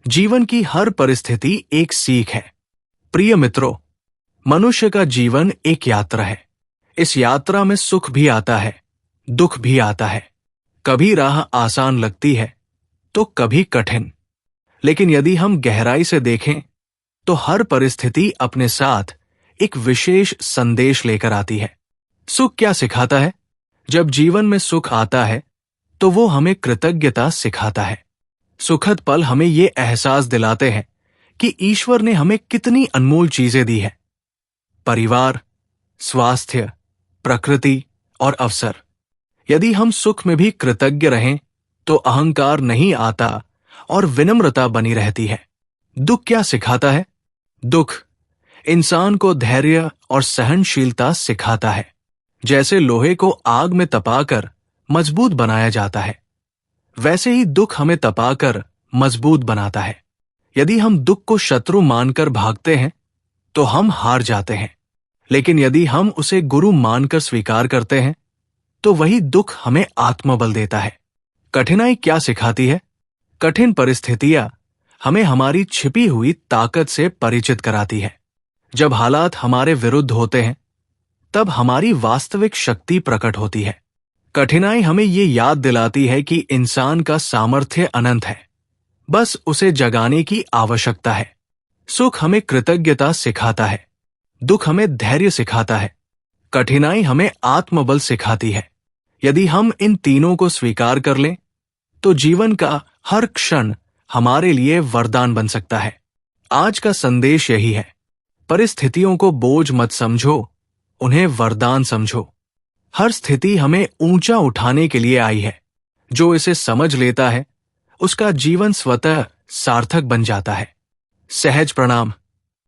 जीवन की हर परिस्थिति एक सीख है। प्रिय मित्रों, मनुष्य का जीवन एक यात्रा है। इस यात्रा में सुख भी आता है, दुख भी आता है। कभी राह आसान लगती है तो कभी कठिन। लेकिन यदि हम गहराई से देखें तो हर परिस्थिति अपने साथ एक विशेष संदेश लेकर आती है। सुख क्या सिखाता है? जब जीवन में सुख आता है तो वो हमें कृतज्ञता सिखाता है। सुखद पल हमें ये एहसास दिलाते हैं कि ईश्वर ने हमें कितनी अनमोल चीजें दी है। परिवार, स्वास्थ्य, प्रकृति और अवसर। यदि हम सुख में भी कृतज्ञ रहें तो अहंकार नहीं आता और विनम्रता बनी रहती है। दुख क्या सिखाता है? दुख इंसान को धैर्य और सहनशीलता सिखाता है। जैसे लोहे को आग में तपाकर मजबूत बनाया जाता है, वैसे ही दुख हमें तपाकर मजबूत बनाता है। यदि हम दुख को शत्रु मानकर भागते हैं तो हम हार जाते हैं। लेकिन यदि हम उसे गुरु मानकर स्वीकार करते हैं तो वही दुख हमें आत्मबल देता है। कठिनाई क्या सिखाती है? कठिन परिस्थितियां हमें हमारी छिपी हुई ताकत से परिचित कराती है। जब हालात हमारे विरुद्ध होते हैं तब हमारी वास्तविक शक्ति प्रकट होती है। कठिनाई हमें ये याद दिलाती है कि इंसान का सामर्थ्य अनंत है, बस उसे जगाने की आवश्यकता है। सुख हमें कृतज्ञता सिखाता है, दुख हमें धैर्य सिखाता है, कठिनाई हमें आत्मबल सिखाती है। यदि हम इन तीनों को स्वीकार कर लें तो जीवन का हर क्षण हमारे लिए वरदान बन सकता है। आज का संदेश यही है, परिस्थितियों को बोझ मत समझो, उन्हें वरदान समझो। हर स्थिति हमें ऊंचा उठाने के लिए आई है। जो इसे समझ लेता है उसका जीवन स्वतः सार्थक बन जाता है। सहज प्रणाम।